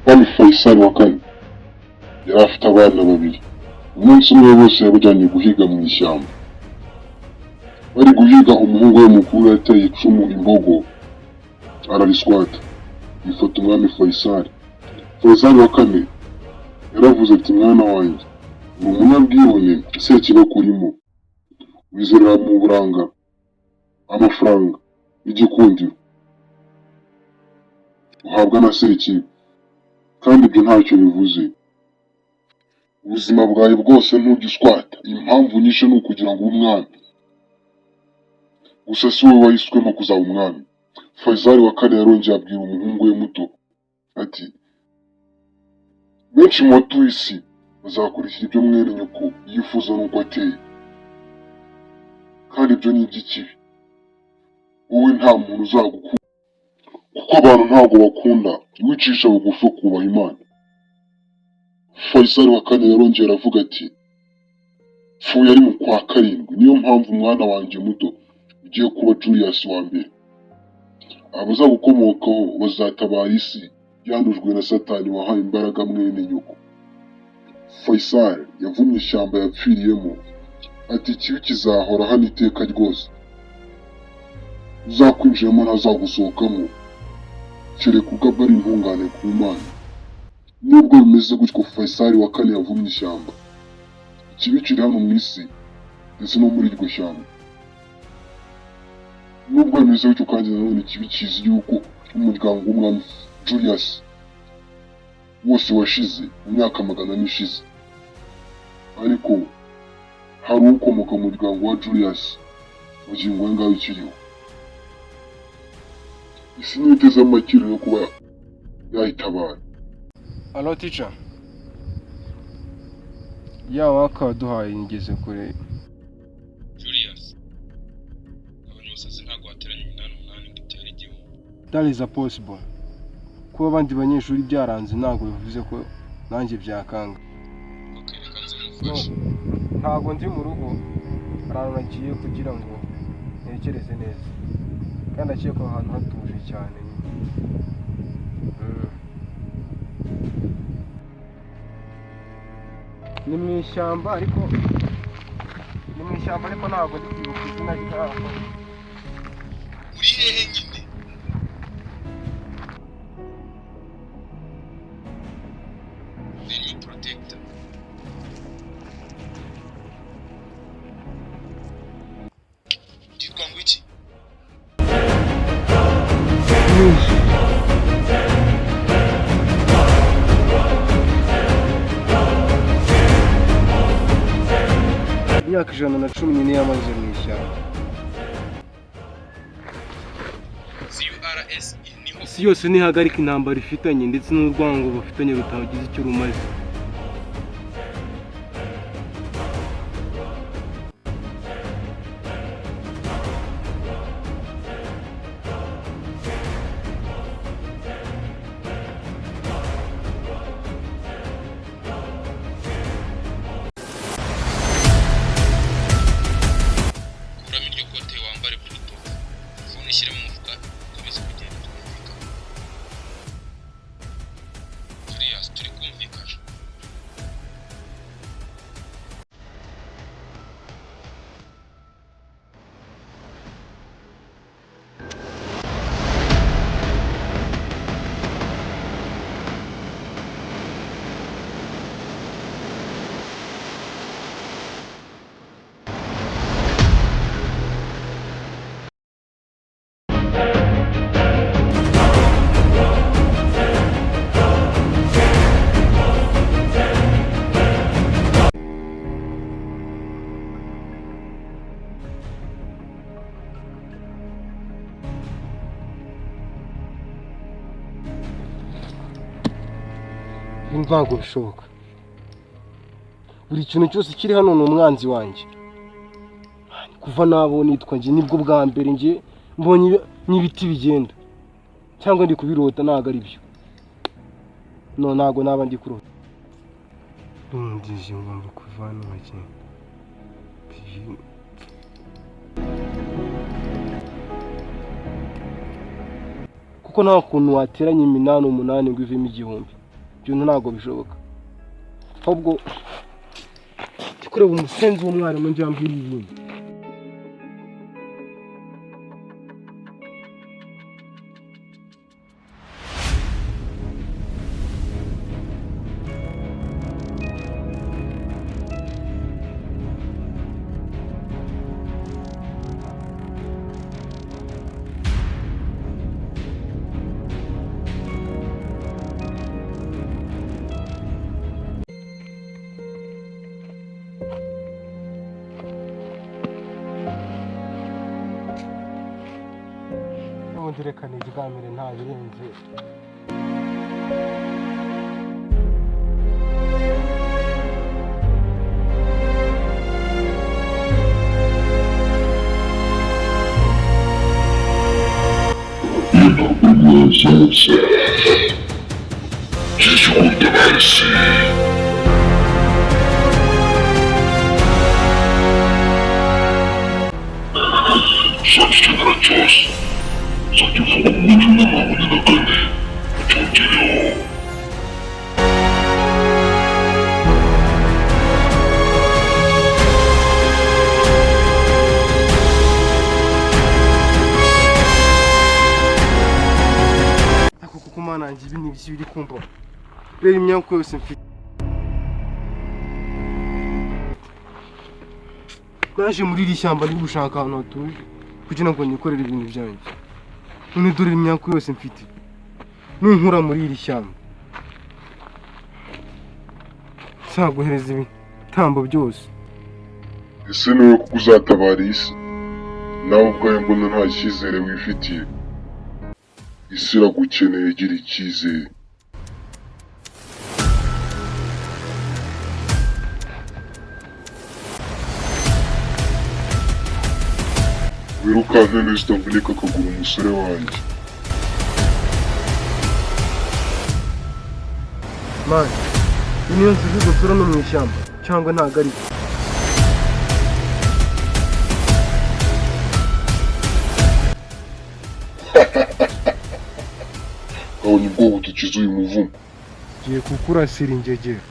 Wari Faisal wa kane yari afite abana babiri. Umunsi umwe bose yabajyanye guhiga mu ishyamba. Bari guhiga, umuhungu we mukuru yateye icumu imbogo arariswata, bifata umwami Faisal. Faisal wa kane yaravuze ati, mwana wanjye, uri umunyabwibone, sekiba kurimo, wizerera mu buranga, amafaranga n'igikundiro uhabwa na sekibi, kandi ibyo ntacyo bivuze. Ubuzima bwawe bwose ntugiswata, impamvu nyinshi ni ukugira ngo ube umwami. Gusa si wowe wahiswemo kuzaba umwami. Faisal wa kane yarongeye abwira umuhungu we muto ati, benshi mu batuye isi bazakurikira ibyo mwene nyoko yifuza n'uko ateye, kandi ibyo ni iby'ikibi. Wowe nta muntu uzagukunda, kuko abantu ntabwo bakunda wicisha bugufi kubaha Imana. Faisal wa kane yarongeye aravuga ati, pfuye ari mu kwa karindwi, niyo mpamvu umwana wanjye muto ugiye kuba Julius wa mbere. Abazagukomokaho bazatabara isi yandujwe na Satani wahaye imbaraga mwene nyoko. Faisal yavumye ishyamba yapfiriyemo ati, ikibi kizahora hano iteka ryose, uzakwinjiramo ntazagusohokamo, kereka ugaba ari intungane ku Mana. Nubwo bimeze gutyo, Faisal wa kane yavumye ishyamba, ikibi kiri hano mu isi ndetse no muri iryo shyamba. Nubwo bimeze gutyo kandi nanone ikibi kizi yuko umuryango w'umwami Julius wose washize mu myaka 400 ishize, ariko hari ukomoka mu muryango wa Julius ubugingo ngaho ukiriho. Isi niteze amakiro yo kuba yahitabara. Hello teacher. Ya wakaduhaye ngeze kure. Julius, abantu bose ntabwo bateranye 8 ngo ibyari igihugu. That is possible. Kuba abandi banyeshuri byaranze ntabwo bivuze ko nanjye byakanga. Okay, reka nze mufashe. Ntabwo ndi mu rugo, ahantu nagiye kugira ngo ntekereze neza, kandi aciye ko ahantu hatuje cyane. Ni mu ishyamba ariko ntabwo ndi kwibuka izina ryaho. Uri hehe nyine? The new protector. Kitwa ngo iki? Imyaka 110 yamaze mu ishyamba. CURS niho Isi yose ntihagarika intambara ifitanye ndetse n'urwango bafitanye rutagize icyo rumaze. kuramo iryo kote wambare Pluto. Phone ishyire mu mufuka ukomeze kugenda twumvikana. Julius, turi kumvikana. Ntabwo bishoboka. Buri kintu cyose kiri hano ni umwanzi wanjye. Kuva nabo nitwa nje nibwo bwa mbere nje mbonye n'ibiti bigenda. Cyangwa ndi kubirota ntago ari byo. No ntago naba ndi kurota. Ndije ngomba kuvana make. Kuko nta kuntu wateranya 8 ngo ivemo 1000. ibintu ntabwo bishoboka. Ahubwo kureba umusenzi w'umwarimu njye ambwira ibintu. Reka nizigamire nta birenze. Nanjye ibi n'ibiki biri kumva. Reba imyaka yose mfite. Naje muri iri shyamba ndi gushaka ahantu hatuje kugira ngo nikorere ibintu byanjye. None dore imyaka yose mfite. Nunkura muri iri shyamba. Nzaguhereza ibitambo byose. Ese niwe kuko uzatabara isi? Nawe ubwawe mbona nta cyizere wifitiye. Isi iragukeneye, gira icyizere. Wirukanke neza utavunika akagura umusore wanjye. Mani, iyi niyo nzu dusura no mu ishyamba cyangwa ntago ari byo? Kabonye ubwoba udukiza uyu muvumo. Ngiye kukurasira ingegera.